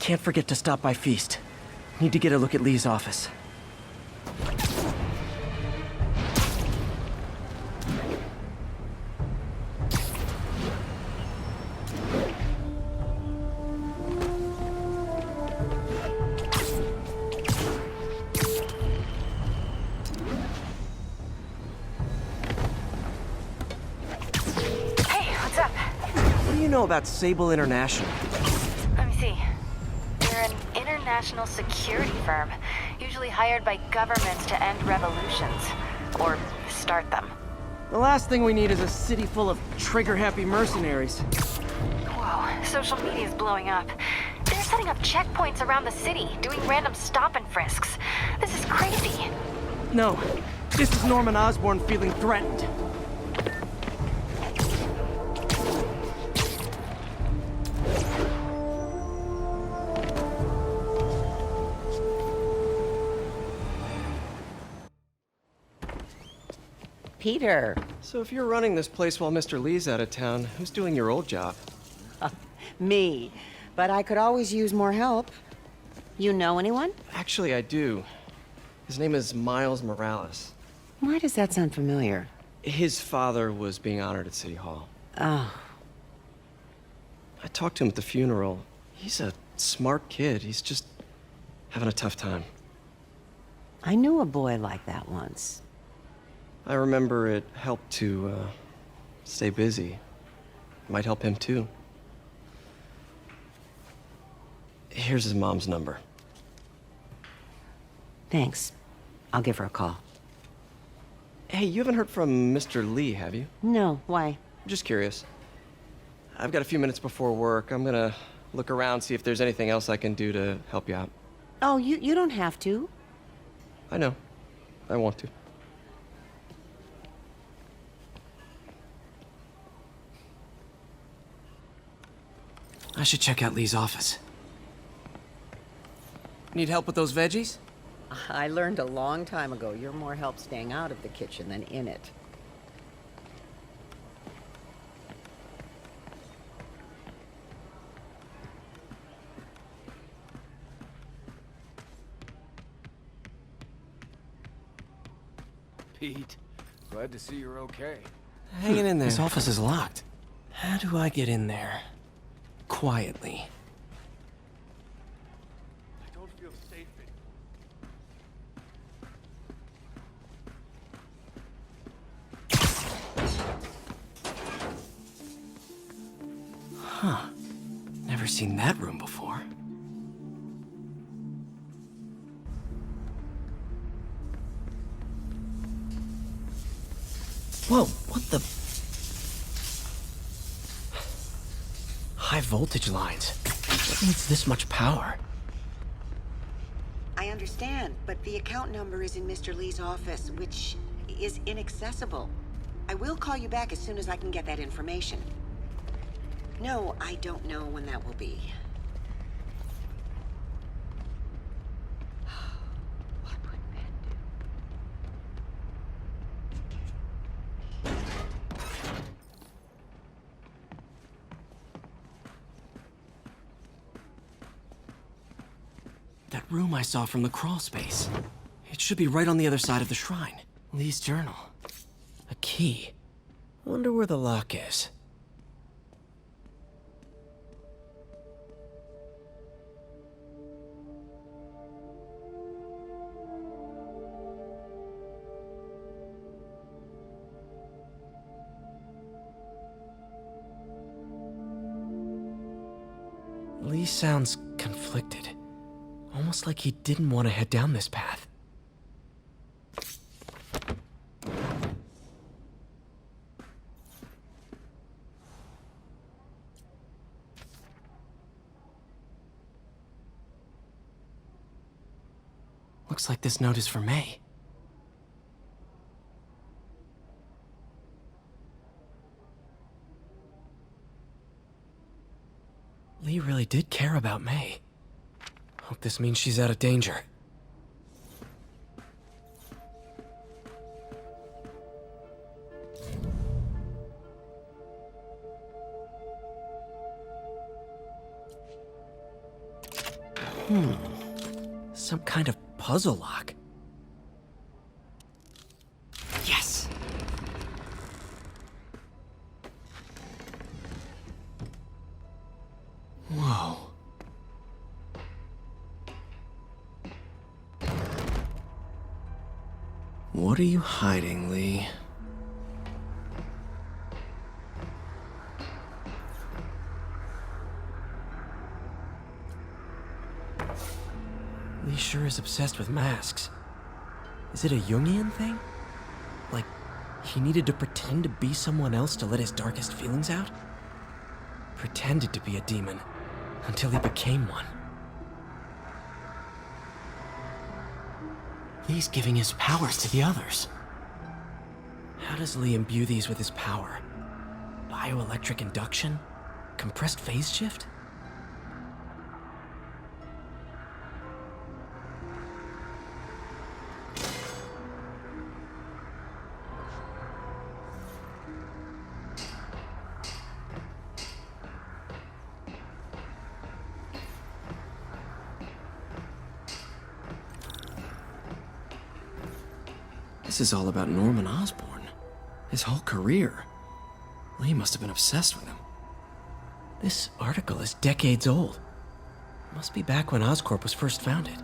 Can't forget to stop by Feast. Need to get a look at Lee's office. Hey, what's up? What do you know about Sable International? Let me see. You're an international security firm, usually hired by governments to end revolutions. Or start them. The last thing we need is a city full of trigger-happy mercenaries. Whoa, social media's blowing up. They're setting up checkpoints around the city, doing random stop and frisks. This is crazy. No, this is Norman Osborn feeling threatened. Peter. So if you're running this place while Mr. Lee's out of town, who's doing your old job? Me. But I could always use more help. You know anyone? Actually, I do. His name is Miles Morales. Why does that sound familiar? His father was being honored at City Hall. Oh. I talked to him at the funeral. He's a smart kid. He's just having a tough time. I knew a boy like that once. I remember it helped to stay busy. Might help him too. Here's his mom's number. Thanks. I'll give her a call. Hey, you haven't heard from Mr. Lee, have you? No, why? Just curious. I've got a few minutes before work. I'm gonna look around, see if there's anything else I can do to help you out. Oh, you don't have to. I know. I want to. I should check out Lee's office. Need help with those veggies? I learned a long time ago you're more help staying out of the kitchen than in it. Pete, glad to see you're okay. Hanging in there. This office is locked. How do I get in there? Quietly. I don't feel safe Huh. Never seen that room before. Whoa, what the? High voltage lines. What needs this much power? I understand, but the account number is in Mr. Lee's office, which is inaccessible. I will call you back as soon as I can get that information. No, I don't know when that will be. What would Ben do? That room I saw from the crawl space. It should be right on the other side of the shrine. Lee's journal. A key. Wonder where the lock is. Lee sounds conflicted. Almost like he didn't want to head down this path. Looks like this note is for May. Lee really did care about May. Hope this means she's out of danger. Some kind of puzzle lock. Yes! Whoa. What are you hiding, Lee? Lee sure is obsessed with masks. Is it a Jungian thing? Like, he needed to pretend to be someone else to let his darkest feelings out? Pretended to be a demon, until he became one. Lee's giving his powers to the others. How does Lee imbue these with his power? Bioelectric induction? Compressed phase shift? This is all about Norman Osborn. His whole career. Lee must have been obsessed with him. This article is decades old. Must be back when Oscorp was first founded.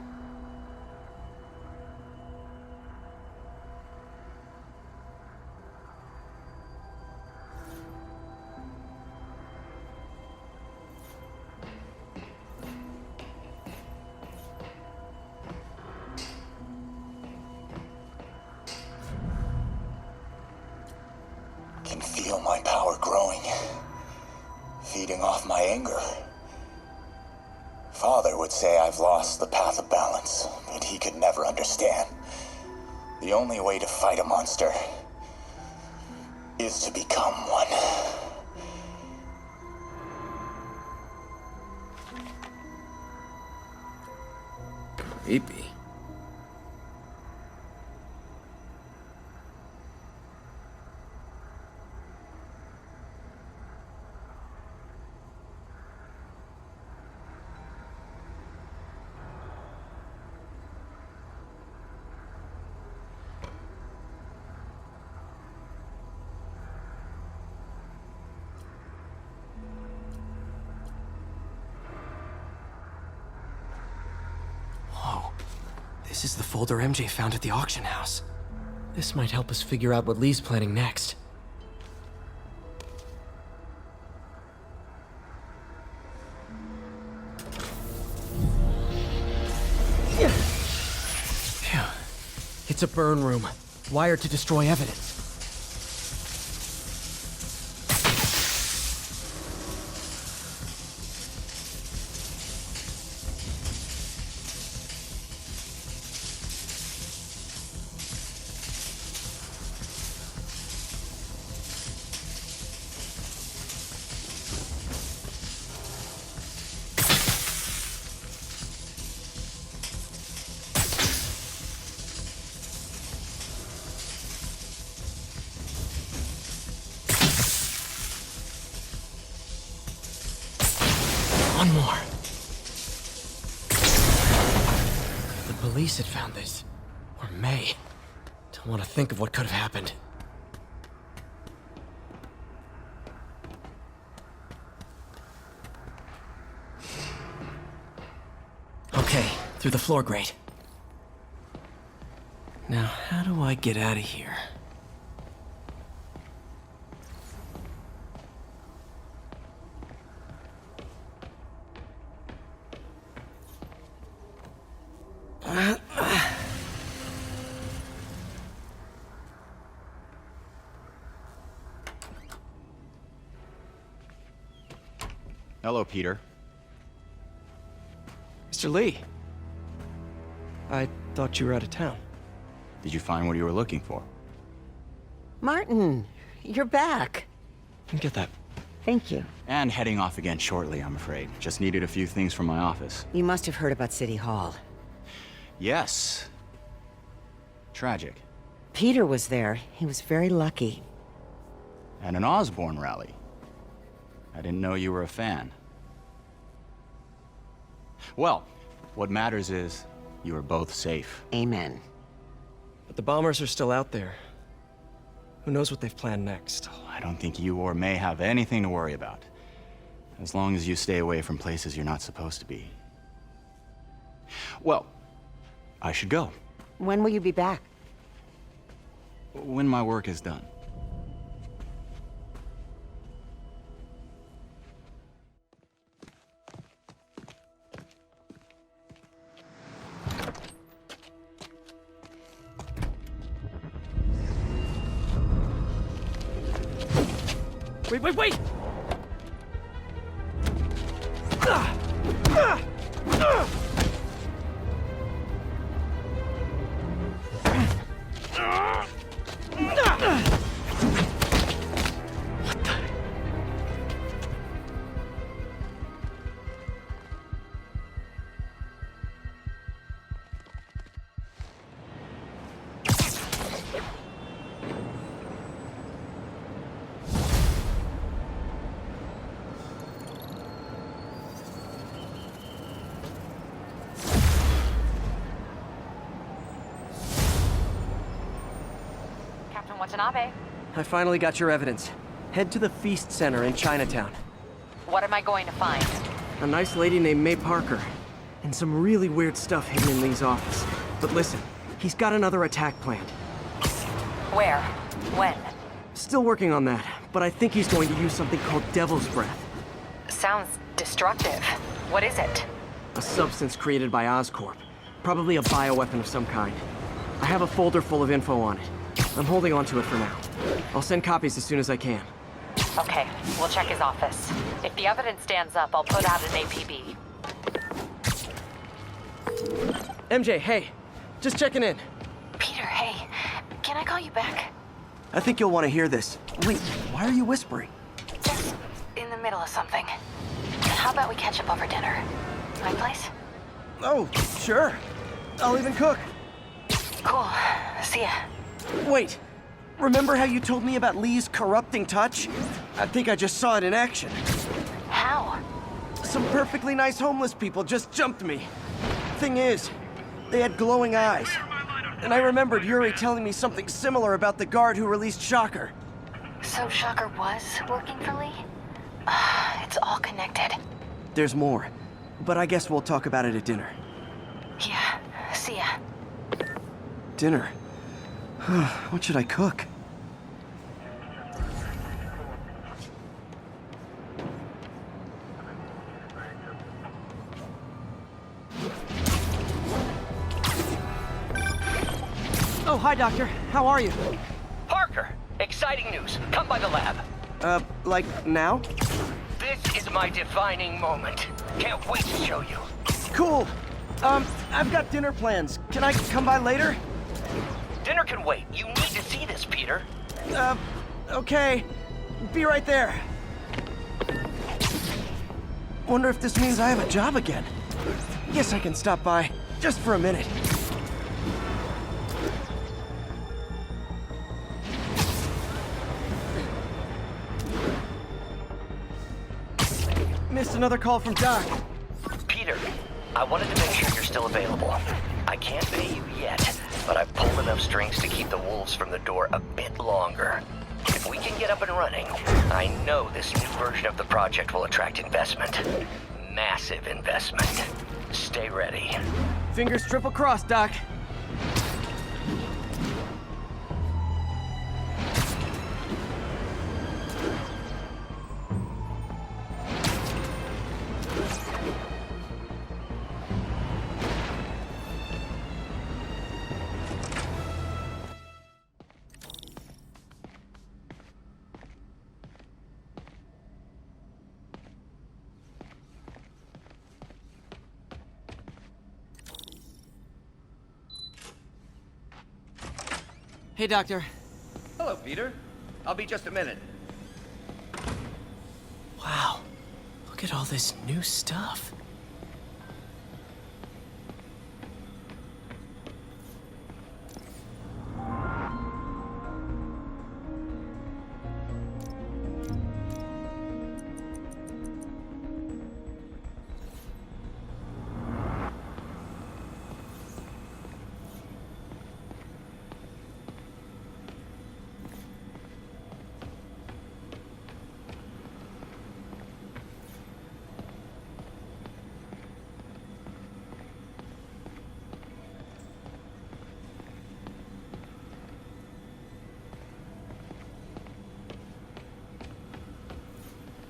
Can feel my power growing, feeding off my anger. Father would say I've lost the path of balance, but he could never understand. The only way to fight a monster is to become one. Creepy. This is the folder MJ found at the auction house. This might help us figure out what Lee's planning next. Phew. It's a burn room, wired to destroy evidence. One more. The police had found this. Or may. Don't want to think of what could have happened. Okay, through the floor grate. Now, how do I get out of here? Hello, Peter. Mr. Lee. I thought you were out of town. Did you find what you were looking for? Martin, you're back. Get that. Thank you. And heading off again shortly, I'm afraid. Just needed a few things from my office. You must have heard about City Hall. Yes. Tragic. Peter was there. He was very lucky. And an Osborn rally. I didn't know you were a fan. Well, What matters is you are both safe. Amen. But the bombers are still out there. Who knows what they've planned next? I don't think you or May have anything to worry about. As long as you stay away from places you're not supposed to be. Well, I should go. When will you be back? When my work is done. Wait! Captain Watanabe, I finally got your evidence. Head to the Feast Center in Chinatown. what am I going to find? A nice lady named May Parker. And some really weird stuff hidden in Lee's office. But listen, he's got another attack planned. Where? When? Still working on that, but I think he's going to use something called Devil's Breath. Sounds destructive. What is it? A substance created by Oscorp. Probably a bioweapon of some kind. I have a folder full of info on it. I'm holding on to it for now. I'll send copies as soon as I can. Okay, we'll check his office. If the evidence stands up, I'll put out an APB. MJ, hey. Just checking in. Peter, hey. Can I call you back? I think you'll want to hear this. Wait, why are you whispering? Just in the middle of something. How about we catch up over dinner? My place? Oh, sure. I'll even cook. Cool. See ya. Wait, remember how you told me about Lee's corrupting touch? I think I just saw it in action. How? Some perfectly nice homeless people just jumped me. Thing is, they had glowing eyes. And I remembered Yuri telling me something similar about the guard who released Shocker. So Shocker was working for Lee? It's all connected. There's more, but I guess we'll talk about it at dinner. Yeah, see ya. Dinner? What should I cook? Oh, hi, Doctor. How are you? Parker, exciting news. Come by the lab. Like now? This is my defining moment. Can't wait to show you. Cool. I've got dinner plans. Can I come by later? Dinner can wait. You need to see this, Peter. Okay. Be right there. Wonder if this means I have a job again. Guess I can stop by, just for a minute. Missed another call from Doc. Peter, I wanted to make sure you're still available. I can't pay you yet, but I've pulled enough strings to keep the wolves from the door a bit longer. If we can get up and running, I know this new version of the project will attract investment. Massive investment. Stay ready. Fingers triple crossed, Doc. Hey, Doctor. Hello, Peter. I'll be just a minute. Wow. Look at all this new stuff.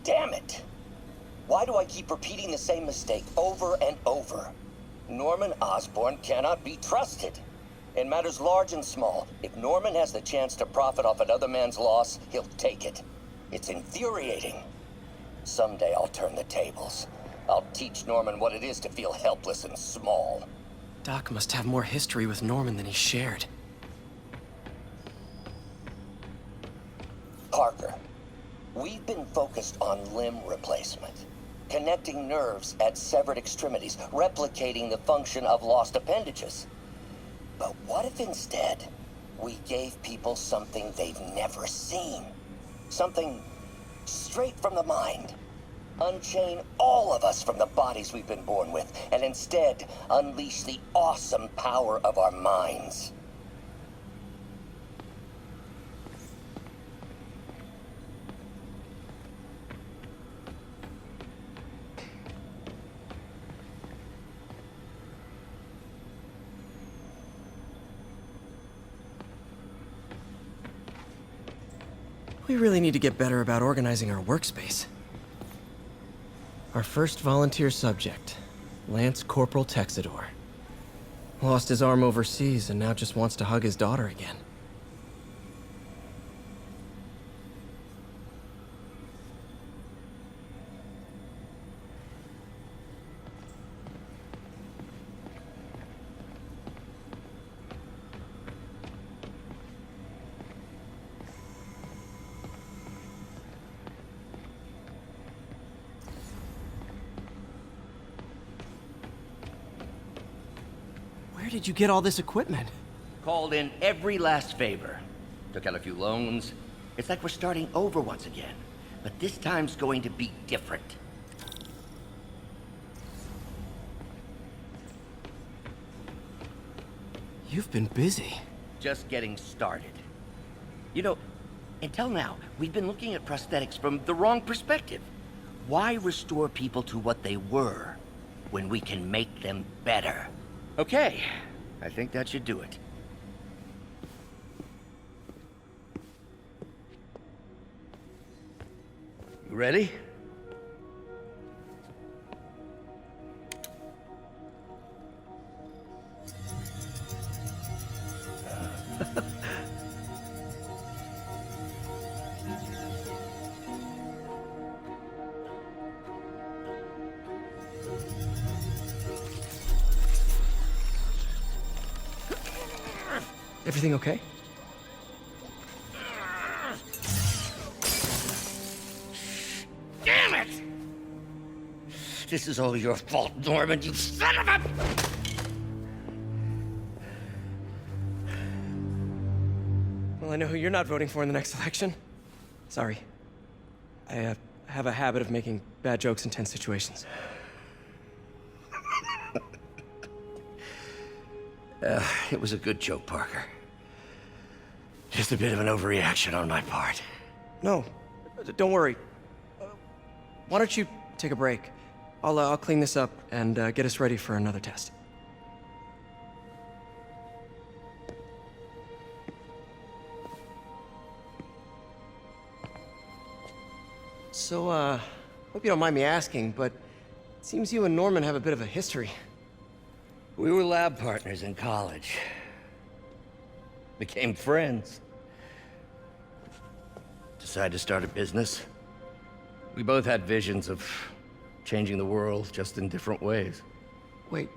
Damn it! Why do I keep repeating the same mistake over and over? Norman Osborn cannot be trusted. In matters large and small, if Norman has the chance to profit off another man's loss, he'll take it. It's infuriating. Someday I'll turn the tables. I'll teach Norman what it is to feel helpless and small. Doc must have more history with Norman than he shared. Parker, we've been focused on limb replacement, connecting nerves at severed extremities, replicating the function of lost appendages. But what if instead we gave people something they've never seen? Something straight from the mind. Unchain all of us from the bodies we've been born with, and instead unleash the awesome power of our minds. We really need to get better about organizing our workspace. Our first volunteer subject, Lance Corporal Texador. Lost his arm overseas and now just wants to hug his daughter again. Where did you get all this equipment? Called in every last favor. Took out a few loans. It's like we're starting over once again. But this time's going to be different. You've been busy. Just getting started. You know, until now, we've been looking at prosthetics from the wrong perspective. Why restore people to what they were when we can make them better? Okay, I think that should do it. You ready? Everything okay? Damn it! This is all your fault, Norman, you son of a... Well, I know who you're not voting for in the next election. Sorry. I have a habit of making bad jokes in tense situations. It was a good joke, Parker. Just a bit of an overreaction on my part. No, don't worry. Why don't you take a break? I'll clean this up and get us ready for another test. So, hope you don't mind me asking, but it seems you and Norman have a bit of a history. We were lab partners in college. Became friends. Decided to start a business. We both had visions of changing the world, just in different ways. Wait,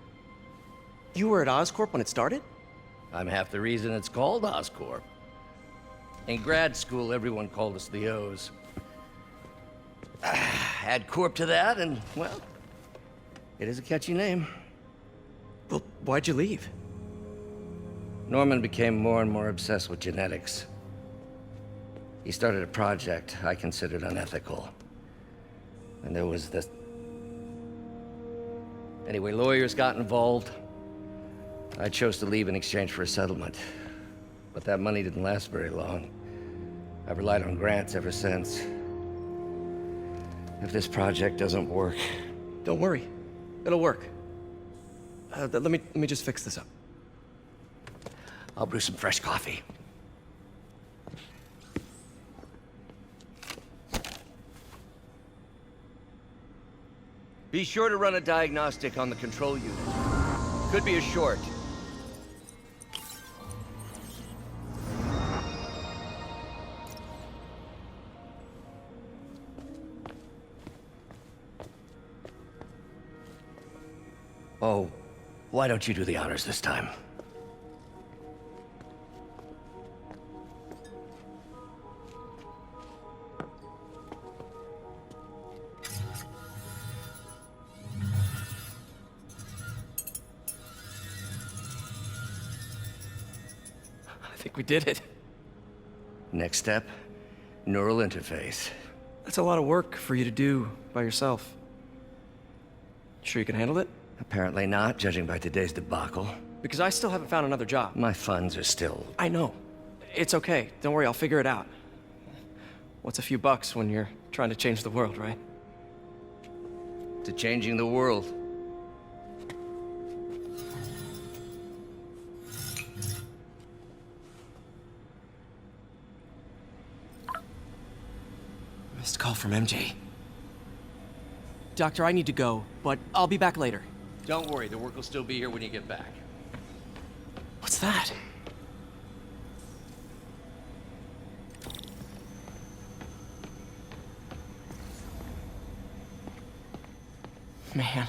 you were at Oscorp when it started? I'm half the reason it's called Oscorp. In grad school, everyone called us the O's. Add Corp to that, and, well, it is a catchy name. Well, why'd you leave? Norman became more and more obsessed with genetics. He started a project I considered unethical. And there was this... Anyway, lawyers got involved. I chose to leave in exchange for a settlement. But that money didn't last very long. I've relied on grants ever since. If this project doesn't work... Don't worry. It'll work. Let me just fix this up. I'll brew some fresh coffee. Be sure to run a diagnostic on the control unit. Could be a short. Oh, why don't you do the honors this time? I think we did it. Next step, neural interface. That's a lot of work for you to do by yourself. Sure you can handle it? Apparently not, judging by today's debacle. Because I still haven't found another job. My funds are still... I know. It's okay. Don't worry, I'll figure it out. What's a few bucks when you're trying to change the world, right? to changing the world. Missed call from MJ. Doctor, I need to go, but I'll be back later. Don't worry, the work will still be here when you get back. What's that? Man,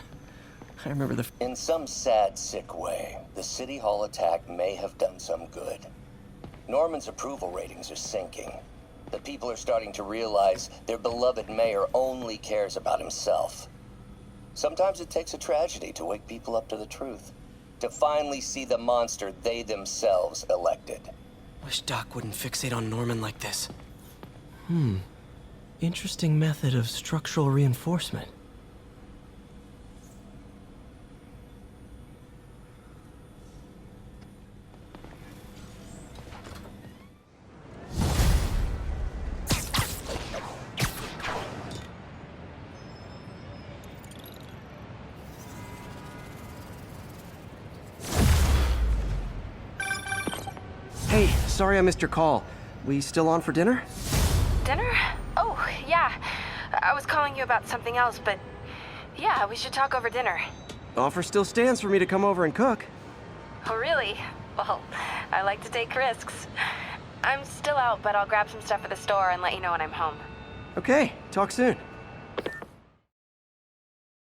I remember the... In some sad, sick way, the City Hall attack may have done some good. Norman's approval ratings are sinking. The people are starting to realize their beloved mayor only cares about himself. Sometimes it takes a tragedy to wake people up to the truth, to finally see the monster they themselves elected. Wish Doc wouldn't fixate on Norman like this. Interesting method of structural reinforcement. Hey, sorry I missed your call. We still on for dinner? Dinner? Oh, yeah. I was calling you about something else, but yeah, we should talk over dinner. Offer still stands for me to come over and cook. Oh, really? Well, I like to take risks. I'm still out, but I'll grab some stuff at the store and let you know when I'm home. Okay, talk soon.